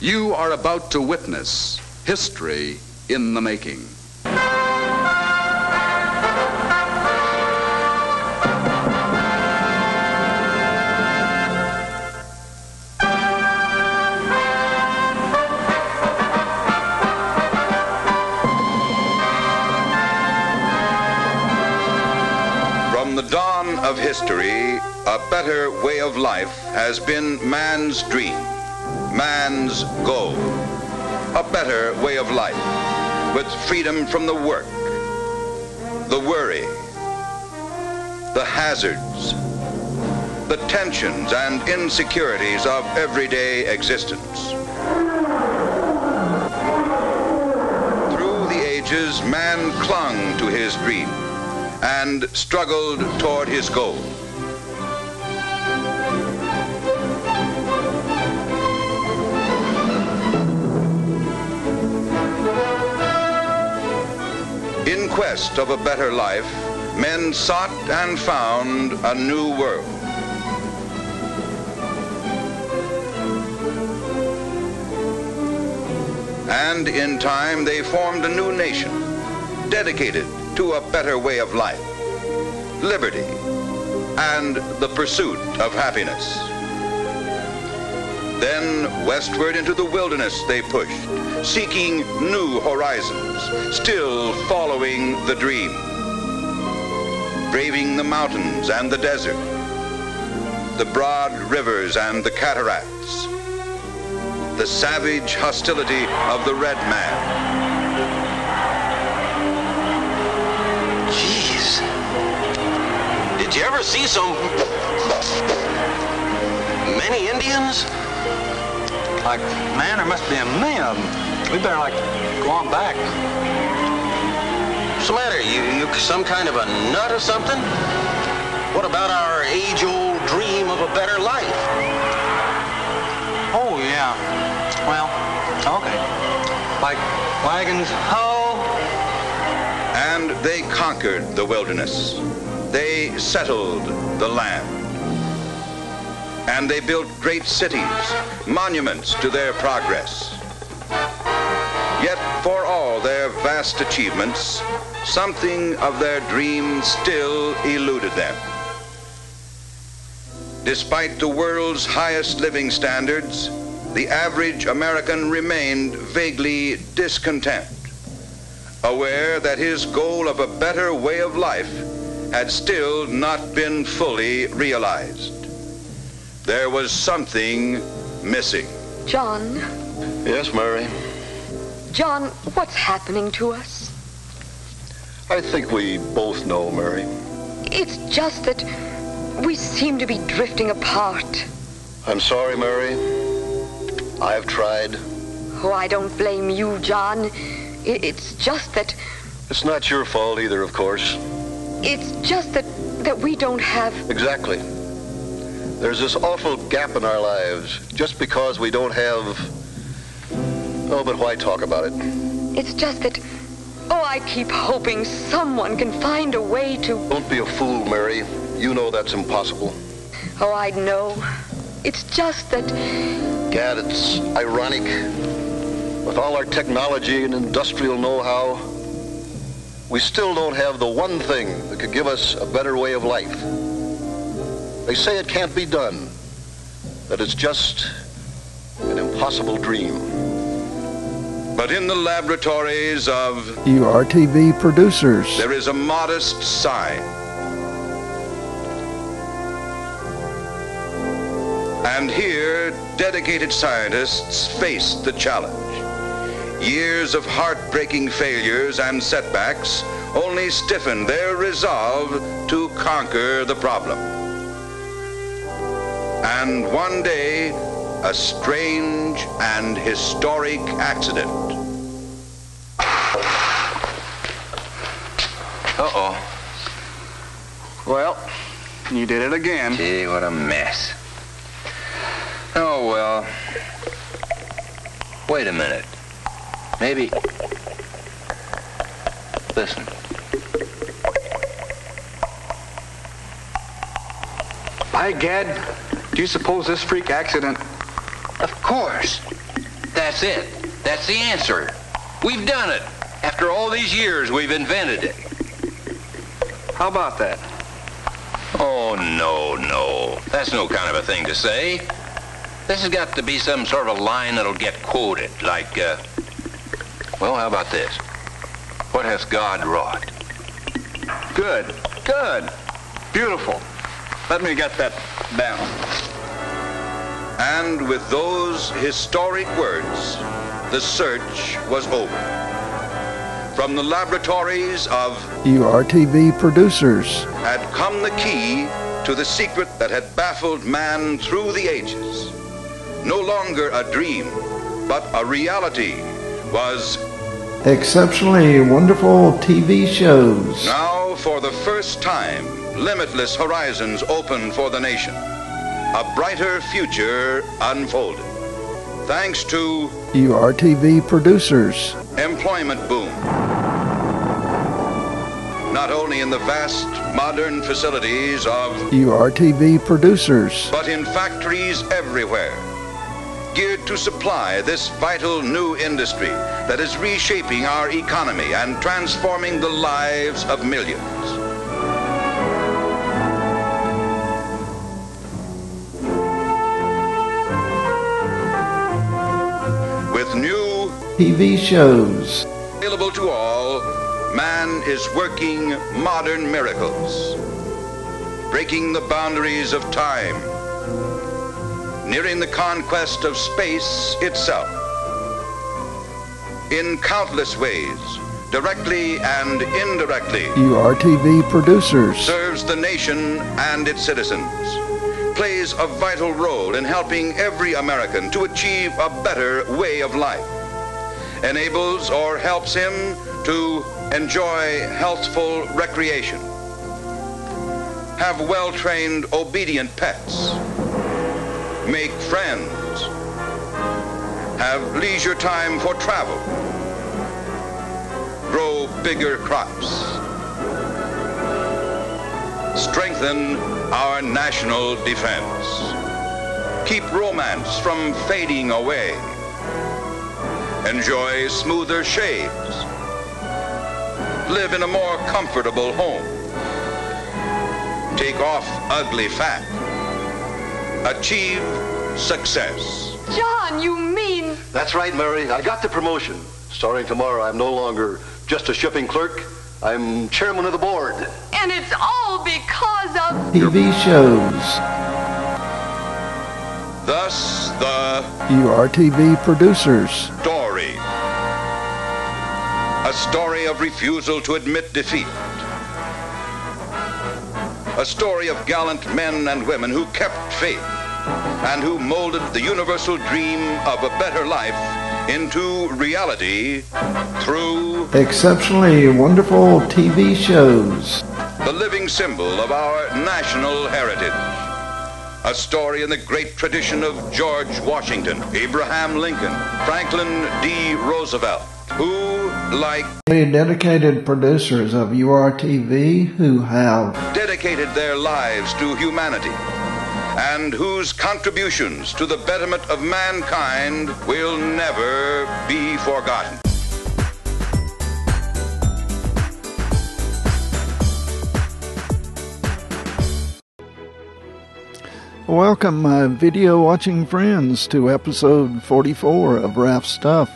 You are about to witness history in the making. From the dawn of history, a better way of life has been man's dream, man's goal. A better way of life with freedom from the work, the worry, the hazards, the tensions and insecurities of everyday existence. Through the ages, man clung to his dream and struggled toward his goal. In quest of a better life, men sought and found a new world. And in time, they formed a new nation, dedicated to a better way of life, liberty, and the pursuit of happiness. Then westward into the wilderness they pushed, seeking new horizons, still following the dream. Braving the mountains and the desert, the broad rivers and the cataracts, the savage hostility of the red man. Jeez. Did you ever see so many Indians? Like, man, there must be a million of them. We better, like, go on back. What's the matter? You some kind of a nut or something? What about our age-old dream of a better life? Oh, yeah. Well, okay. Like wagons, ho! And they conquered the wilderness. They settled the land. And they built great cities, monuments to their progress. Yet for all their vast achievements, something of their dream still eluded them. Despite the world's highest living standards, the average American remained vaguely discontent, aware that his goal of a better way of life had still not been fully realized. There was something missing. John. Yes, Mary? John, what's happening to us? I think we both know, Mary. It's just that we seem to be drifting apart. I'm sorry, Mary. I've tried. Oh, I don't blame you, John. It's just that... It's not your fault either, of course. It's just that we don't have... Exactly. There's this awful gap in our lives just because we don't have... Oh, but why talk about it? It's just that... Oh, I keep hoping someone can find a way to... Don't be a fool, Mary. You know that's impossible. Oh, I know. It's just that... Gad, it's ironic. With all our technology and industrial know-how, we still don't have the one thing that could give us a better way of life. They say it can't be done, that it's just an impossible dream. But in the laboratories of URTV producers, there is a modest sign. And here, dedicated scientists face the challenge. Years of heartbreaking failures and setbacks only stiffen their resolve to conquer the problem. And one day, a strange and historic accident. Uh-oh. Well, you did it again. Gee, what a mess. Oh, well. Wait a minute. Maybe... Listen. By gad, do you suppose this freak accident... Of course. That's it. That's the answer. We've done it. After all these years, we've invented it. How about that? Oh, no. That's no kind of a thing to say. This has got to be some sort of a line that'll get quoted, like, well, how about this? What hath God wrought? Good. Beautiful. Let me get that down. And with those historic words, the search was over. From the laboratories of URTV producers had come the key to the secret that had baffled man through the ages. No longer a dream, but a reality was exceptionally wonderful TV shows. now, for the first time, limitless horizons opened for the nation. A brighter future unfolded. Thanks to URTV producers. employment boom. Not only in the vast modern facilities of, URTV producers. but in factories everywhere, geared to supply this vital new industry that is reshaping our economy and transforming the lives of millions. With new TV shows. available to all, man is working modern miracles, breaking the boundaries of time, nearing the conquest of space itself. In countless ways, directly and indirectly, URTV producers. serves the nation and its citizens, plays a vital role in helping every American to achieve a better way of life, enables or helps him to enjoy healthful recreation, have well-trained, obedient pets, make friends, have leisure time for travel, grow bigger crops, strengthen our national defense, keep romance from fading away, enjoy smoother shaves, live in a more comfortable home, take off ugly fat, achieve success. John, you mean... That's right, Mary. I got the promotion. Starting tomorrow, I'm no longer just a shipping clerk. I'm chairman of the board. And it's all because of... TV shows. Thus, the URTV producers. story. A story of refusal to admit defeat. A story of gallant men and women who kept faith and who molded the universal dream of a better life into reality through Exceptionally wonderful TV shows. the living symbol of our national heritage. A story in the great tradition of George Washington, Abraham Lincoln, Franklin D. Roosevelt, who, like Dedicated producers of URTV who have dedicated their lives to humanity and whose contributions to the betterment of mankind will never be forgotten. welcome my video watching friends to episode 44 of Ralph's Stuff.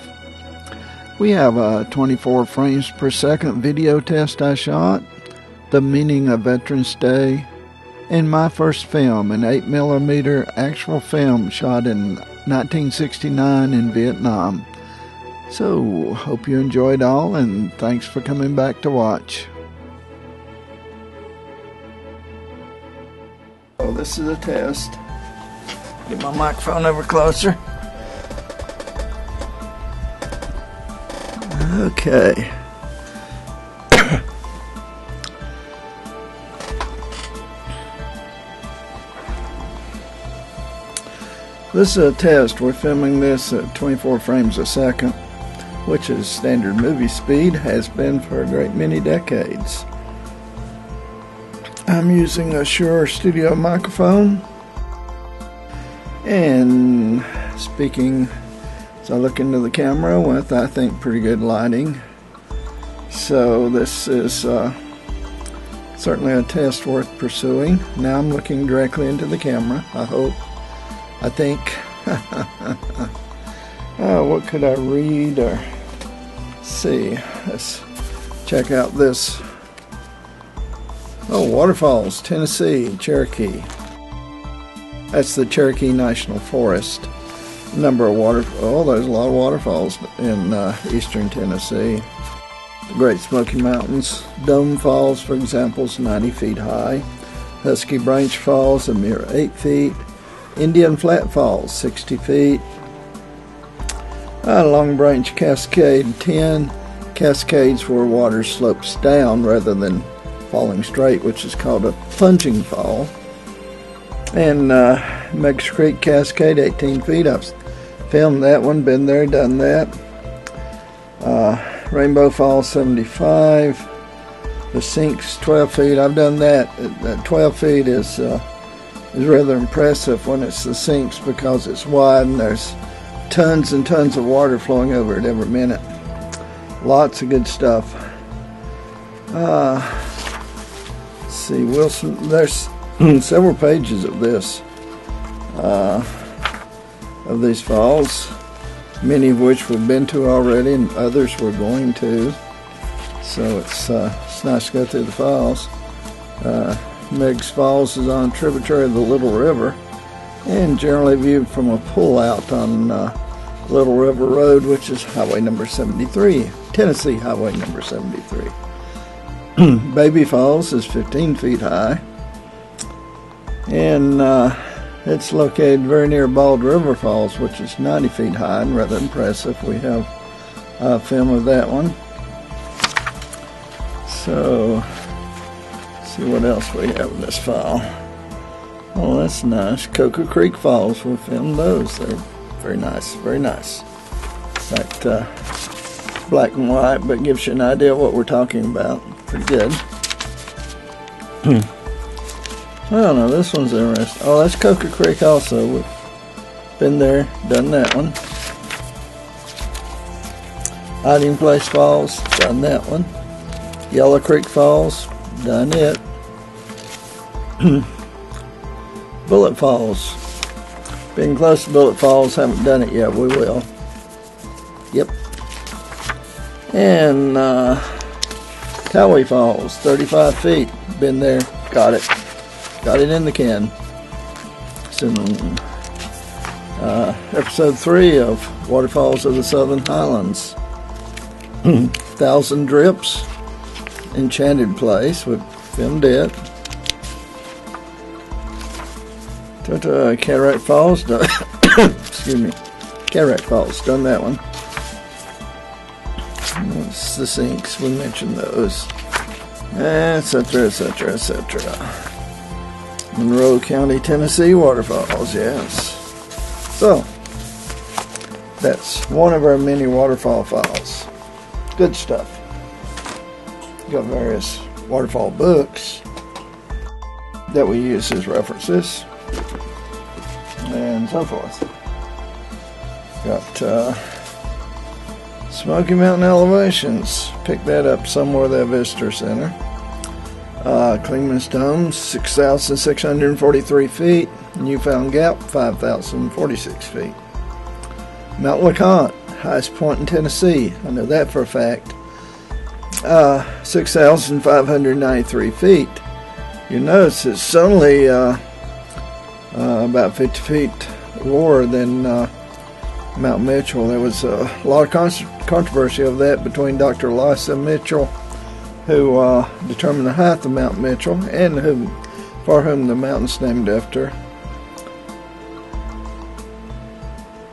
We have a 24 frames per second video test I shot, the meaning of Veterans Day, and my first film, an 8mm actual film shot in 1969 in Vietnam. So, hope you enjoyed all, and thanks for coming back to watch. Oh, this is a test. Get my microphone over closer. Okay. This is a test. We're filming this at 24 frames a second, which is standard movie speed, has been for a great many decades. I'm using a Shure Studio microphone and speaking So I look into the camera with, I think, pretty good lighting. So this is certainly a test worth pursuing. Now I'm looking directly into the camera, I think. Oh, what could I read or see? Let's check out this. Oh, waterfalls, Tennessee, Cherokee. That's the Cherokee National Forest. Number of there's a lot of waterfalls in eastern Tennessee. The Great Smoky Mountains. Dome Falls, for example, is 90 feet high. Husky Branch Falls, a mere 8 feet. Indian Flat Falls, 60 feet. Long Branch Cascade, 10. Cascades where water slopes down rather than falling straight, which is called a plunging fall. And Meigs Creek Cascade, 18 feet. I've filmed that one, been there, done that. Rainbow Falls, 75. The Sinks, 12 feet. I've done that. That 12 feet is rather impressive when it's the Sinks because it's wide and there's tons and tons of water flowing over it every minute. Lots of good stuff. Let's see, Wilson. There's several pages of this, of these falls, many of which we've been to already, and others we're going to. So it's nice to go through the falls. Meigs Falls is on a tributary of the Little River, and generally viewed from a pull-out on Little River Road, which is highway number 73, Tennessee highway number 73. Baby Falls is 15 feet high, and it's located very near Bald River Falls, which is 90 feet high and rather impressive. We have a film of that one. So, let's see what else we have in this file. Oh, that's nice. Cocoa Creek Falls, we filmed those. They're very nice, very nice. In fact, black and white, but gives you an idea of what we're talking about. Pretty good. I don't know, this one's interesting. Oh, that's Cocoa Creek also. We've been there, done that one. Hiding Place Falls, done that one. Yellow Creek Falls, done it. Bullet Falls. Been close to Bullet Falls, haven't done it yet, we will. Yep. And Towee Falls, 35 feet. Been there, got it. Got it in the can. So, episode 3 of Waterfalls of the Southern Highlands. 1,000 Drips. Enchanted Place, we filmed it. Cataract Falls, excuse me, Cataract Falls, done that one. It's the Sinks, we mentioned those, etc., etc., etc. Monroe County, Tennessee waterfalls, yes. So, that's one of our many waterfall files. Good stuff. Got various waterfall books that we use as references and so forth. Got Smoky Mountain elevations. Picked that up somewhere at the Visitor Center. Clingman's Dome, 6,643 feet. Newfound Gap, 5,046 feet. Mount LeConte, highest point in Tennessee. I know that for a fact. 6,593 feet. You notice it's only about 50 feet lower than Mount Mitchell. There was a lot of controversy over that between Dr. Lysa Mitchell, who determined the height of Mount Mitchell, and for whom the mountain's named after.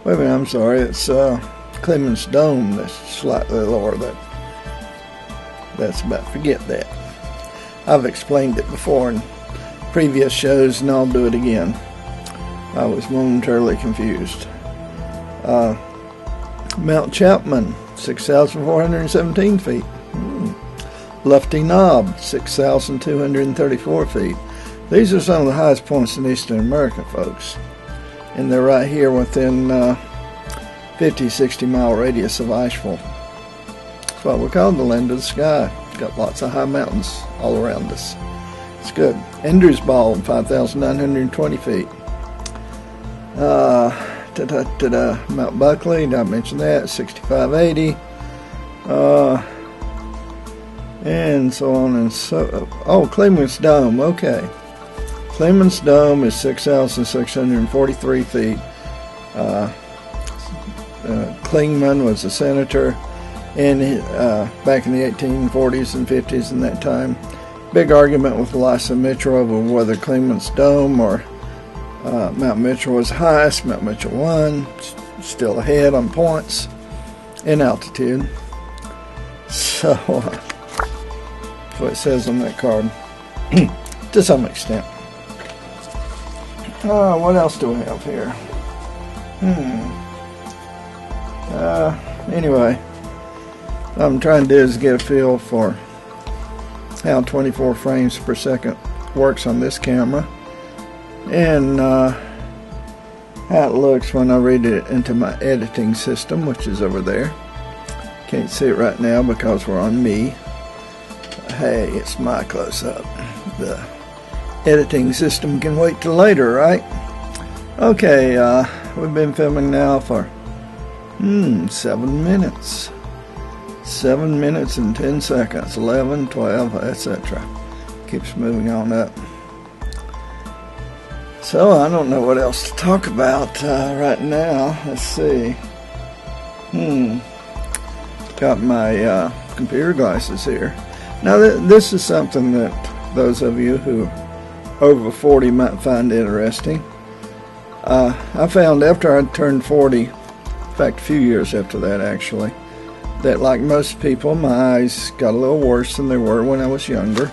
Wait a minute, I'm sorry. It's Clingman's Dome that's slightly lower. That's about, forget that. I've explained it before in previous shows, and I'll do it again. I was momentarily confused. Mount Chapman, 6,417 feet. Lofty Knob, 6,234 feet. These are some of the highest points in Eastern America, folks. And they're right here within 50, 60 mile radius of icefall. That's what we call the land of the sky. It's got lots of high mountains all around us. It's good. Ender's Bald, 5,920 feet. Mount Buckley, did I mention that? 6,580. And so on and so. Oh, Cleveland's Dome. Okay. Cleveland's Dome is 6,643 feet. Clingman was a senator back in the 1840s and 50s in that time. Big argument with Elisha Mitchell over whether Clingman's Dome or Mount Mitchell was highest. Mount Mitchell won, still ahead on points and altitude. So, that's what it says on that card, to some extent. What else do we have here? Anyway, what I'm trying to do is get a feel for how 24 frames per second works on this camera, and how it looks when I read it into my editing system, which is over there. Can't see it right now because we're on me. Hey, it's my close-up. The editing system can wait till later, right? Okay, we've been filming now for 7 minutes. 7 minutes and 10 seconds, 11, 12, etc. Keeps moving on up. So I don't know what else to talk about right now. Let's see. Got my computer glasses here. Now this is something that those of you who are over 40 might find interesting. I found after I turned 40, in fact a few years after that actually, that like most people my eyes got a little worse than they were when I was younger,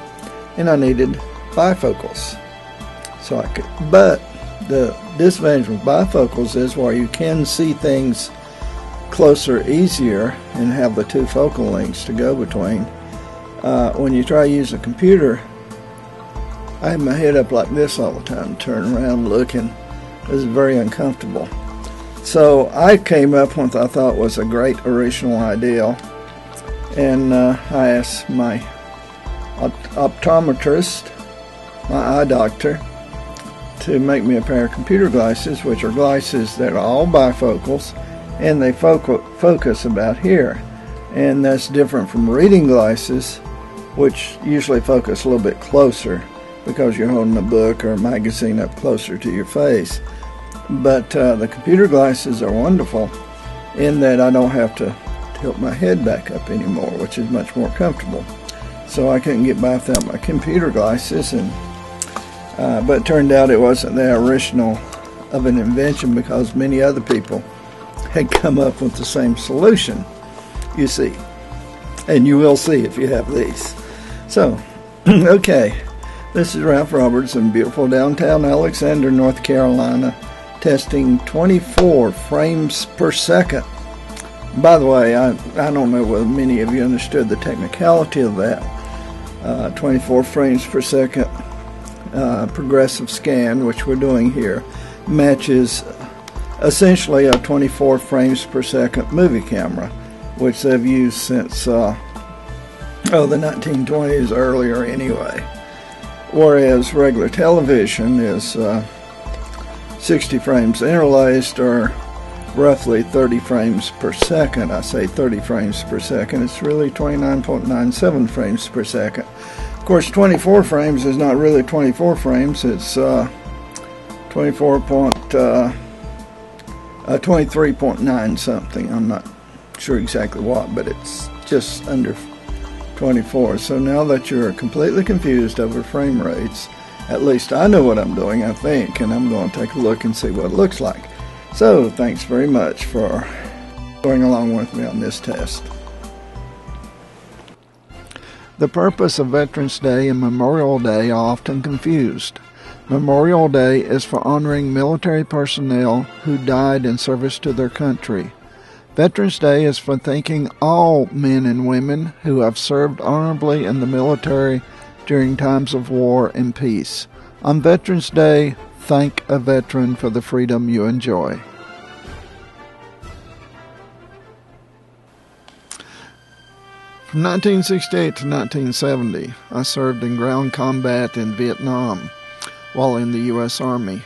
and I needed bifocals. So I could, but the disadvantage with bifocals is where you can see things closer easier and have the two focal lengths to go between. When you try to use a computer, I have my head up like this all the time, turn around looking. It's very uncomfortable. So I came up with what I thought was a great original idea, and I asked my optometrist, my eye doctor, to make me a pair of computer glasses, which are glasses that are all bifocals, and they focus about here. And that's different from reading glasses, which usually focus a little bit closer because you're holding a book or a magazine up closer to your face. But the computer glasses are wonderful in that I don't have to tilt my head back up anymore, which is much more comfortable. So I couldn't get by without my computer glasses, and but it turned out it wasn't that original of an invention because many other people had come up with the same solution, you see. And you will see if you have these. So, okay, this is Ralph Roberts in beautiful downtown Alexander, North Carolina, testing 24 frames per second. By the way, I don't know whether many of you understood the technicality of that. 24 frames per second progressive scan, which we're doing here, matches essentially a 24 frames per second movie camera, which they've used since the 1920s, earlier anyway. Whereas regular television is 60 frames interlaced, or roughly 30 frames per second. I say 30 frames per second. It's really 29.97 frames per second. Of course, 24 frames is not really 24 frames. It's 23.9 something. I'm not sure exactly what, but it's just under 24. So now that you're completely confused over frame rates, at least I know what I'm doing, I think, and I'm going to take a look and see what it looks like. So thanks very much for going along with me on this test. The purpose of Veterans Day and Memorial Day are often confused. Memorial Day is for honoring military personnel who died in service to their country. Veterans Day is for thanking all men and women who have served honorably in the military during times of war and peace. On Veterans Day, thank a veteran for the freedom you enjoy. From 1968 to 1970, I served in ground combat in Vietnam while in the U.S. Army.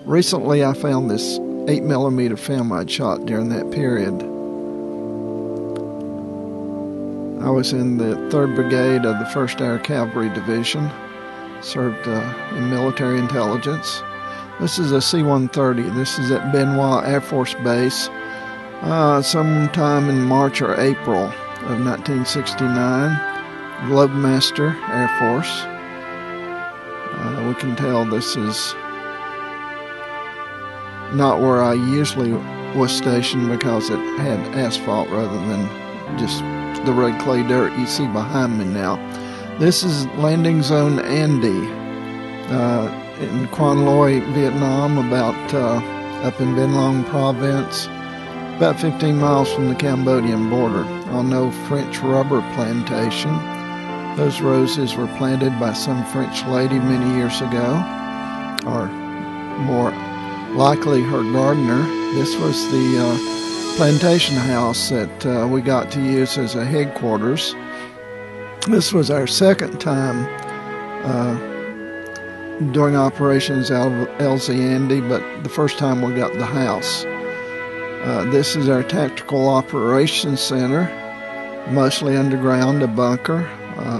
Recently, I found this 8mm film I'd shot during that period. I was in the 3rd Brigade of the 1st Air Cavalry Division, served in military intelligence. This is a C-130. This is at Benoit Air Force Base sometime in March or April of 1969. Globemaster Air Force. We can tell this is not where I usually was stationed because it had asphalt rather than just the red clay dirt you see behind me now. This is Landing Zone Andy in Quan Loy, Vietnam, about up in Bien Long Province, about 15 miles from the Cambodian border, on no French rubber plantation. Those roses were planted by some French lady many years ago, or more likely her gardener. This was the plantation house that we got to use as a headquarters. This was our second time doing operations out of LZ Andy, but the first time we got the house. This is our Tactical Operations Center, mostly underground, a bunker,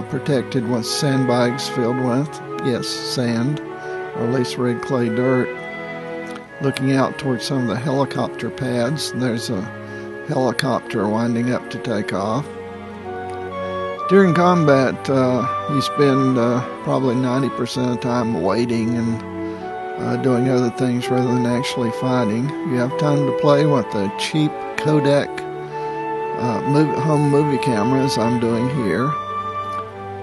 protected with sandbags filled with, yes, sand, or at least red clay dirt. Looking out towards some of the helicopter pads, there's a helicopter winding up to take off. During combat, you spend probably 90% of the time waiting and doing other things rather than actually fighting. You have time to play with the cheap Kodak home movie cameras I'm doing here.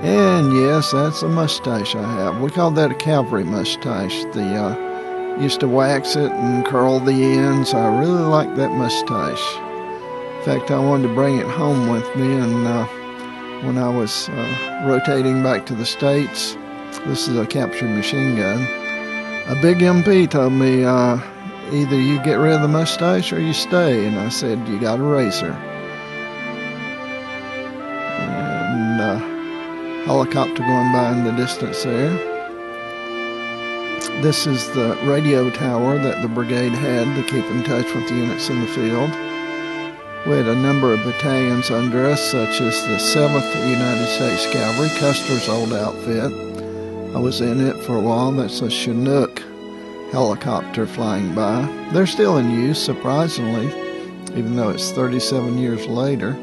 And yes, that's a mustache I have. We call that a cavalry mustache. Used to wax it and curl the ends. I really like that mustache. In fact, I wanted to bring it home with me, and when I was rotating back to the States, this is a captured machine gun. A big MP told me, either you get rid of the mustache or you stay. And I said, you got a razor. And helicopter going by in the distance there. This is the radio tower that the brigade had to keep in touch with units in the field. We had a number of battalions under us, such as the 7th United States Cavalry, Custer's old outfit. I was in it for a while. That's a Chinook helicopter flying by. They're still in use, surprisingly, even though it's 37 years later.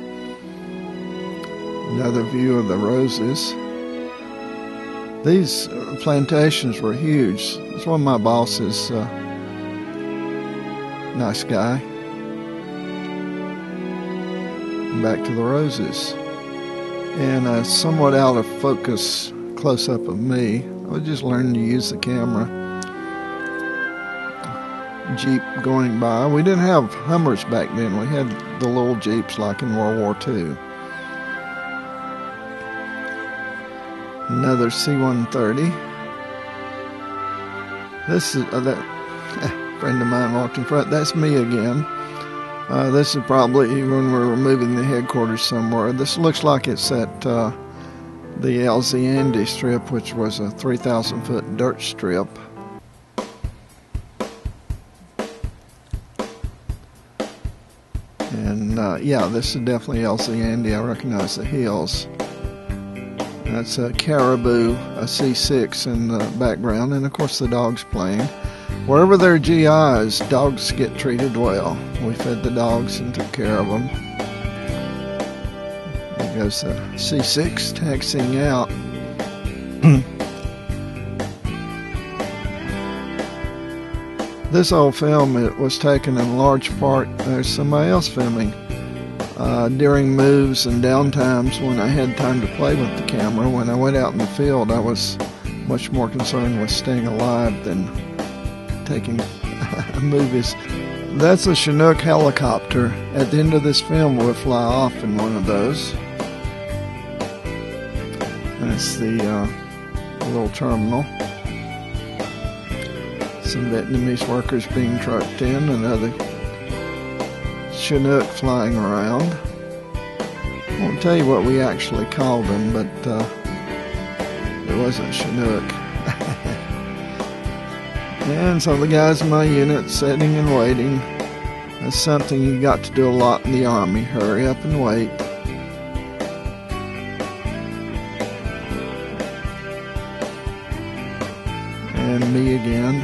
Another view of the roses. These plantations were huge. It's one of my bosses, nice guy. Back to the roses. And a somewhat out of focus close-up of me. I was just learning to use the camera. Jeep going by. We didn't have Hummers back then. We had the little Jeeps like in World War II. Another C-130. This is that friend of mine walked in front. That's me again. This is probably when we're moving the headquarters somewhere. This looks like it's at the LZ Andy strip, which was a 3,000-foot dirt strip. And yeah, this is definitely LZ Andy. I recognize the hills. That's a Caribou, a C6 in the background, and of course the dogs playing. Wherever there are GIs, dogs get treated well. We fed the dogs and took care of them. There goes the C6 taxiing out. This old film, it was taken in large part, there's somebody else filming, during moves and downtimes when I had time to play with the camera. When I went out in the field, I was much more concerned with staying alive than taking movies. That's a Chinook helicopter. At the end of this film, we'll fly off in one of those. That's the little terminal. Some Vietnamese workers being trucked in, another Chinook flying around. I won't tell you what we actually called them, but it wasn't Chinook. And so the guys in my unit sitting and waiting. That's something you got to do a lot in the Army. Hurry up and wait. And me again.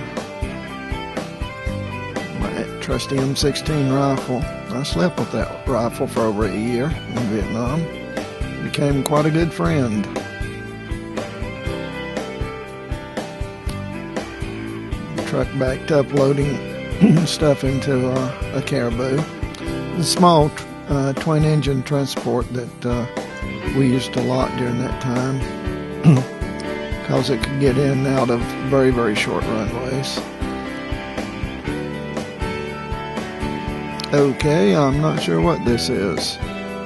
My trusty M16 rifle. I slept with that rifle for over a year in Vietnam. Became quite a good friend. The truck backed up loading stuff into a Caribou. A small twin engine transport that we used a lot during that time because it could get in and out of very, very short runways. Okay, I'm not sure what this is.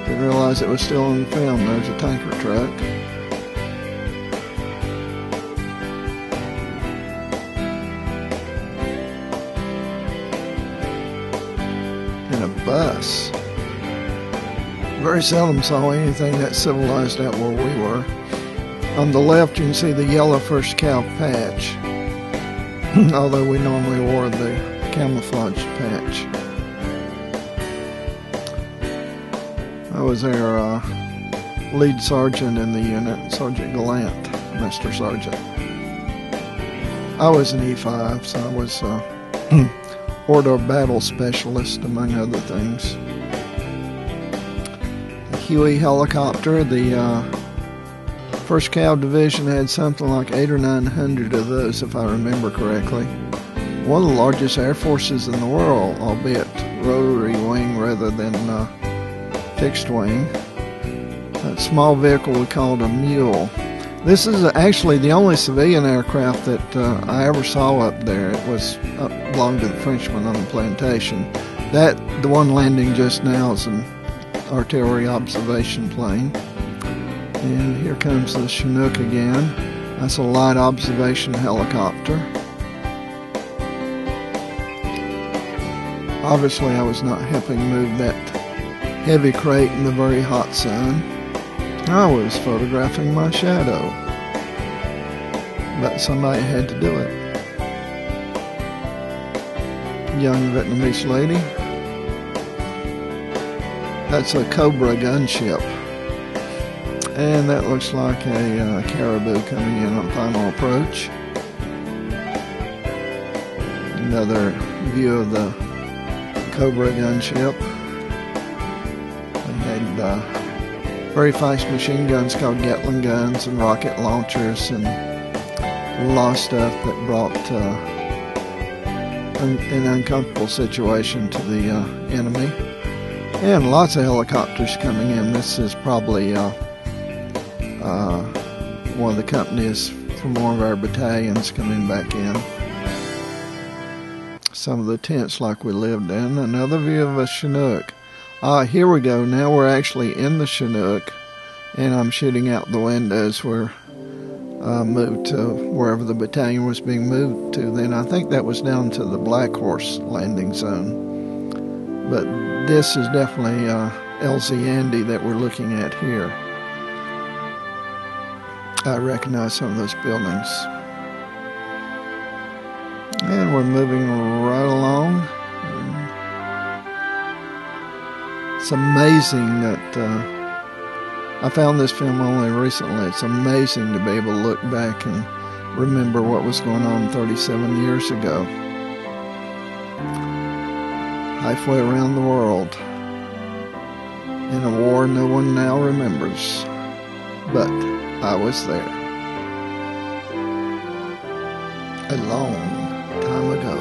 Didn't realize it was still on film. There's a tanker truck. And a bus. Very seldom saw anything that civilized out where we were. On the left you can see the yellow First Cow patch, although we normally wore the camouflage patch. I was their lead sergeant in the unit, Sergeant Gallant, Mr. Sergeant. I was an E5, so I was Order Battle Specialist, among other things. The Huey helicopter, the First Cow Division had something like 800 or 900 of those, if I remember correctly. One of the largest air forces in the world, albeit rotary wing rather than fixed wing. That small vehicle we called a mule. This is actually the only civilian aircraft that I ever saw up there. It was belonged to the Frenchman on the plantation. The one landing just now is an artillery observation plane. And here comes the Chinook again. That's a light observation helicopter. Obviously I was not helping move that heavy crate in the very hot sun. I was photographing my shadow, but somebody had to do it. Young Vietnamese lady. That's a Cobra gunship, and that looks like a Caribou coming in on final approach. Another view of the Cobra gunship. Very fast machine guns called Gatling guns and rocket launchers and a lot of stuff that brought an uncomfortable situation to the enemy. And lots of helicopters coming in. This is probably one of the companies from one of our battalions coming back in. Some of the tents like we lived in. Another view of a Chinook. Here we go. Now we're actually in the Chinook, and I'm shooting out the windows. We're moved to wherever the battalion was being moved to. Then I think that was down to the Black Horse landing zone. But this is definitely LZ Andy that we're looking at here. I recognize some of those buildings. And we're moving right along. It's amazing that I found this film only recently. It's amazing to be able to look back and remember what was going on 37 years ago. Halfway around the world. In a war no one now remembers. But I was there. A long time ago.